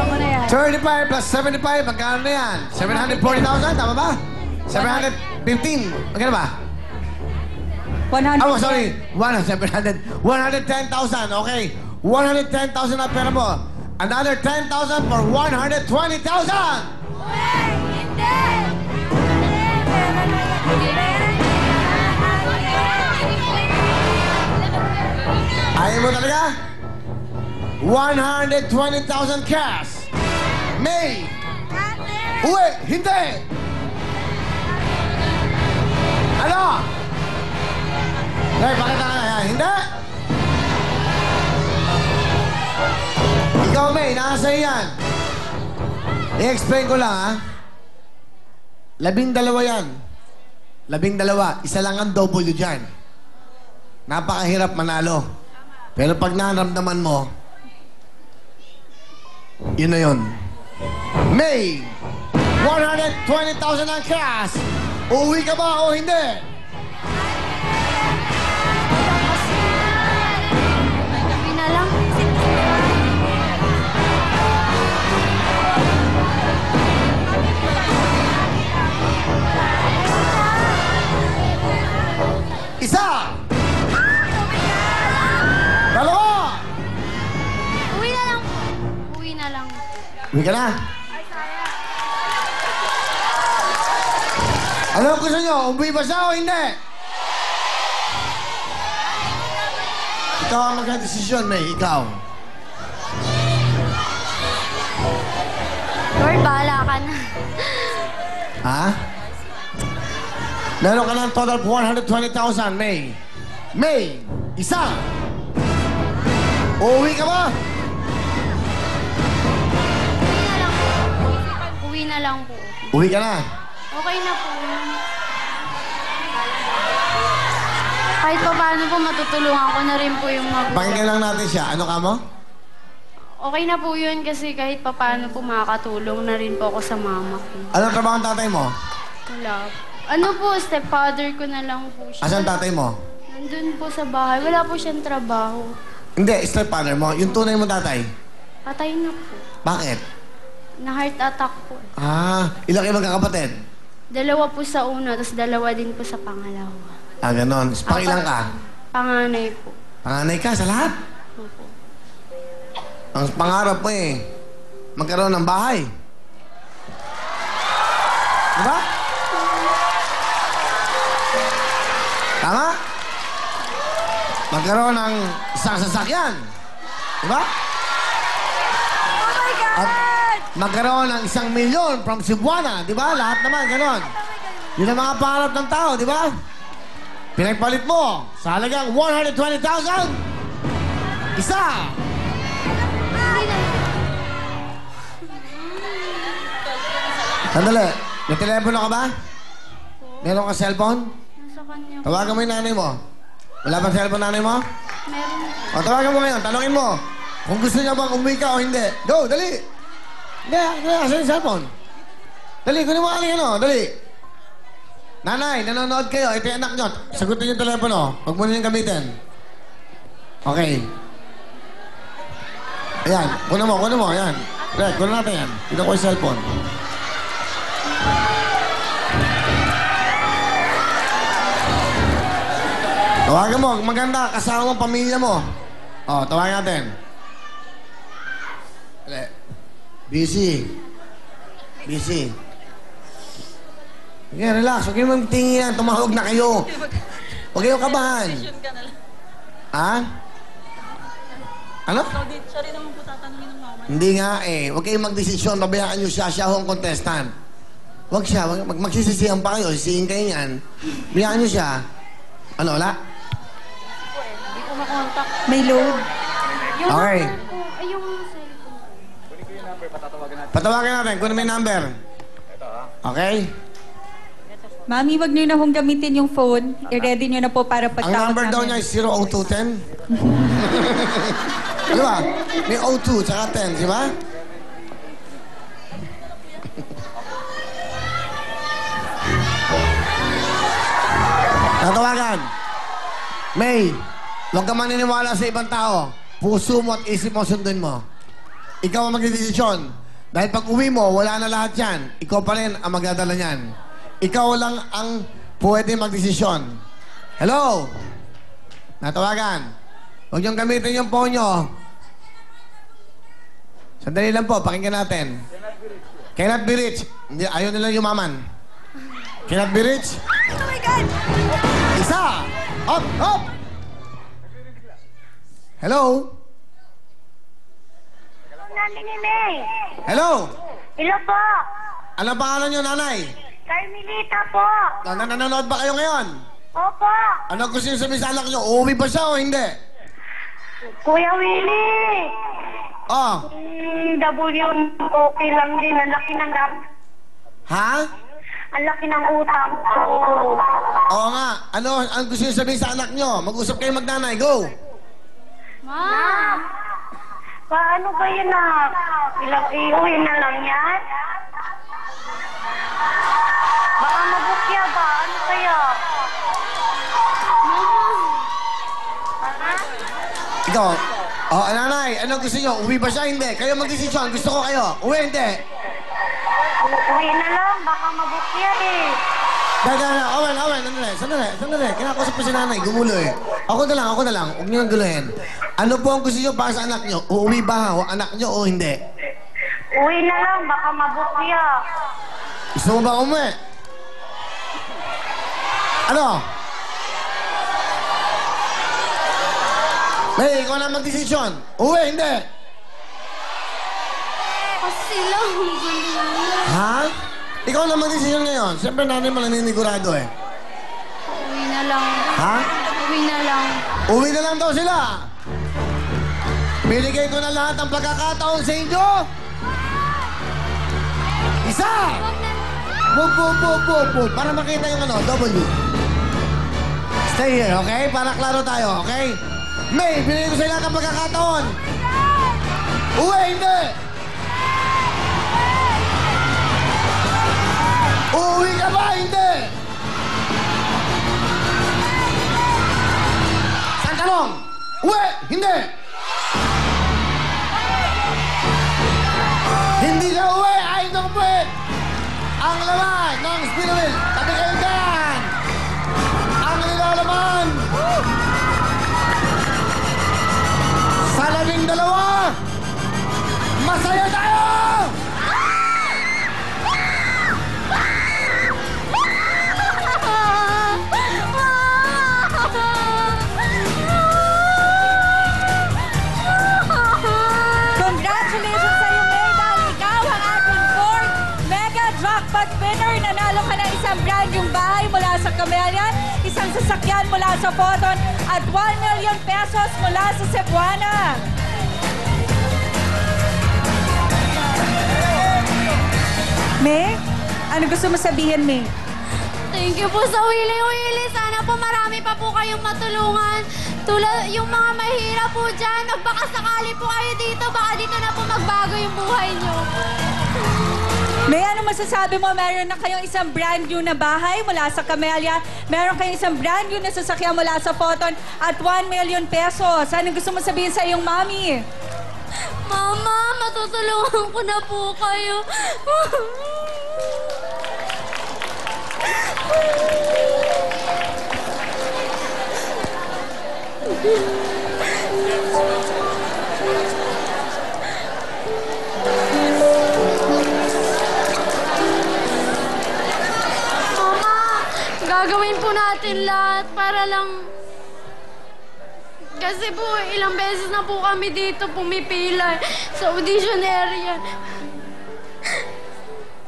mo na yan. 35 plus 75, magkano na yan? 740,000, tama ba? 715, magkano ba? 100. Oh, sorry. 110,000. Okay. 110,000 na pera mo. Another 10,000 for 120,000. Hindi! Ayaw mo talaga? 120,000 cash. May. Uwi. Hindi. Ano? Hey, pakita ka na. Hindi. Ikaw, May. Nasa yan. I-explain ko lang, ha? 12 yan. 12. Isa lang ang double dyan. Napakahirap manalo. Pero pag naramdaman mo, yun na yun. May, 120,000 ang cash. Uuwi ka ba o hindi? Gabi na lang. Isa! Dalawa! Uwi na lang. Uwi na lang. Uwi ka na. Ano ang gusto nyo? Umuwi ba siya o hindi? Ikaw ang magkadesisyon, May. Ikaw. Lord, bahala ka na. Ha? Meron ka ng total of 120,000, May. May, isa. Uuwi ka ba? Uwi na lang po. Uwi ka na. Okay na po. Kahit pa paano po, matutulungan ko na rin po yung magulang. Pakinggan lang natin siya. Ano ka mo? Okay na po yun kasi kahit pa paano po makakatulong na rin po ako sa mama ko. Anong trabaho ang tatay mo? Wala. Ano po, stepfather ko na lang po siya. Asan tatay mo? Nandun po sa bahay. Wala po siyang trabaho. Hindi, stepfather mo. Yung tunay mo tatay. Patay na po. Bakit? Na-heart attack po. Ah, ilang kayo magkakapatid? Dalawa po sa una, tapos dalawa din po sa pangalawa. Ah, ganon. Pangilang ka? Panganay po. Panganay ka sa lahat? Opo. Ang pangarap mo eh, magkaroon ng bahay. Diba? Tama? Magkaroon ng isang sasakyan. Diba? Oh my God! At magkaroon ng 1,000,000 from Cebuana. Diba? Lahat naman, ganon. Yun ang mga pangarap ng tao, di ba? Pinagpalit mo sa halagang 120,000. Isa. Sandali. May telepono ka ba? Meron ka cellphone? Nasa kanya po. Tawagan mo yung nanay mo. Wala bang cellphone nanay mo? Meron po. O, tawagan mo ngayon. Tanungin mo. Kung gusto niya bang umuwi ka o hindi. Go, dali. Hindi, asan yung cellphone? Dali, kunin mo aling ano. Dali. Nanay, nanonood kayo. Ito yung anak nyo. Sagutin yung telepono. Huwag mo na yung gamitin. Okay. Ayan. Kunin mo, kunin mo. Ayan. Red, kunin natin yan. Ito ko yung cellphone. Tawagan mo. Maganda. Kasama mo, pamilya mo. O, tawagan natin. Busy. Busy. Okay, relax. Huwag kayong magtingin yan. Tumawag na kayo. Huwag kayong kabahan. Ha? Ano? Siya rin naman po tatanungin ng mama. Hindi nga eh. Huwag kayong magdesisyon. Pabayaan nyo siya. Siya ho ang contestant. Huwag siya. Magsisisihan pa kayo. Sisihin kayo yan. Bayaan nyo siya. Ano, wala? Hindi ko makontak. May load. Yung Okay. number po. Ay, yung cellphone. Patawagan natin. Kunin mo yung number. Okay? Mami, wag niyo na hong gamitin yung phone. I-ready niyo na po para Ang pagtawag number daw niya is 00210. Ano ba? May 02 tsaka 10, di ba? Tatawagan. May, huwag ka maniniwala sa ibang tao. Puso mo at isip mo sundin mo. ikaw ang magdedesisyon. Dahil pag uwi mo, wala na lahat yan. Ikaw pa rin ang magdadala niyan. Ikaw lang ang pwede magdesisyon. Hello? Natawagan. Huwag niyong gamitin yung phone niyo. Sandali lang po, pakinggan natin. Cannot be rich. Hindi, ayaw nila yumaman. Cannot be rich. Oh my God! Isa! Up! Up! Hello? Nanay ni May. Hello? Hello po. Ano pangalan niyo, nanay? Carmelita po. Nanonood ba kayo ngayon? Opo. Ano gusto niyo sabihin sa anak niyo? Uuwi ba siya o hindi? Kuya Willie. Oh. W, okay lang din. Ang laki ng Ha? ang laki ng utang ko. Oo nga. Ano ang gusto niyo sabihin sa anak niyo? Mag-usap kayo magnanay. Go! Ma! Paano ba yun na? Iuwi na lang yan? Baka mabukya ba? Ano kaya? Ha? Ikaw. Oh, nanay, ano gusto niyo? Uwi ba siya? Hindi. Kayo magdesisyon. Gusto ko kayo. Uwi, hindi. Uwi na lang. Baka mabukya eh. Dada, Owen, sandali. Kinakausap ko si nanay, gumulo eh. Ako na lang. Huwag niyo nang guluhin. Ano po ang gusto niyo para sa anak niyo? Uuwi ba o anak niyo o hindi? Uwi na lang. Baka mabukya. Gusto mo ba umuwi? Ano? May, ikaw na magdesisyon. Uwi, hindi. Kasi lang, gulo. Ha? Ikaw na magdesisyon ngayon. Siyempre nanay mo naninigurado eh. Uwi na lang. Ha? Uwi na lang. Uwi na lang daw sila. Binigay ko na lahat ng pagkakataon sa inyo. Isa! Boom. Para makita yung ano, W. Stay here, okay? Para klaro tayo, okay? May, binigay ko sa lahat ng pagkakataon. Uwi, hindi! Uuwi ka ba? Hindi! Saan tanong? Uwi! Hindi! Hindi ka uwi! Ay, nung uwi! Ang laman ng spin wheel! Tabi kayo dyan! Ang nilalaman! Sa 12! Masaya tayo! Congratulations sa iyo, May, dahil ikaw ang ating fourth mega jackpot winner. Nanalo ka ng isang brand yung bahay mula sa Camelian, isang sasakyan mula sa Photon, at 1 million pesos mula sa Cebuana. May, ano gusto mo sabihin, May? Thank you po sa Willie. Sana po marami pa po kayong matulungan. Tulad yung mga mahirap po dyan, baka sakali po kayo dito, baka dito na po magbago yung buhay nyo. May, ano masasabi mo? Meron na kayong isang brand new na bahay mula sa Camellia, meron kayong isang brand new na sasakyan mula sa Photon, at 1 million pesos. Ano gusto mo sabihin sa iyong mami? Mama, matutulungan ko na po kayo. Mama, gagawin po natin lahat para lang... Kasi po, ilang beses na po kami dito pumipila sa audition area.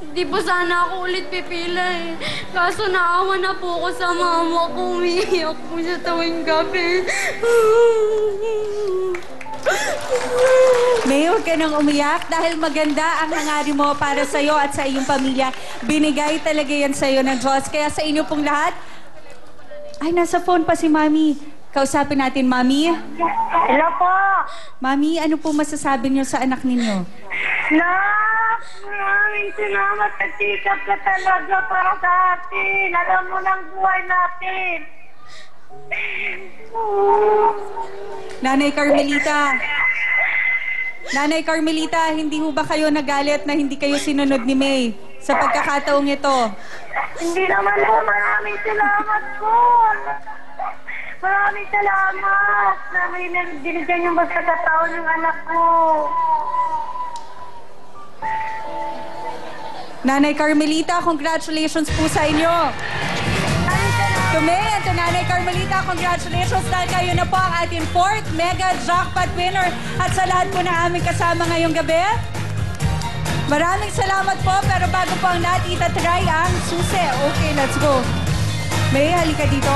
Hindi po sana ako ulit pipila eh. Kaso naawa na po ako sa mama ko. Umiiyak po siya tuwing gabi. May, huwag ka nang umiyak dahil maganda ang hangarin mo para sa iyo at sa iyong pamilya. Binigay talaga yan sa iyo ng Diyos. Kaya sa inyo pong lahat, ay, nasa phone pa si Mami. Kausapin natin, Mami. Hello po. Mami, ano po masasabi niyo sa anak ninyo? Nak, maraming salamat at sikap ka talaga para sa atin. Alam mo ng buhay natin. Nanay Carmelita, Nanay Carmelita, hindi ho ba kayo nagalit na hindi kayo sinunod ni May sa pagkakataong ito? Hindi naman po. Maraming salamat po. Maraming salamat. Binigyan yung pagkakataon ng anak ko. Nanay Carmelita, congratulations po sa inyo. To May and to Nanay Carmelita, congratulations dahil kayo na po ang ating 4th Mega Jackpot winner. At sa lahat po na aming kasama ngayong gabi, maraming salamat po. Pero bago po ang lahat, itatry ang susi. Okay, let's go. May, halika dito.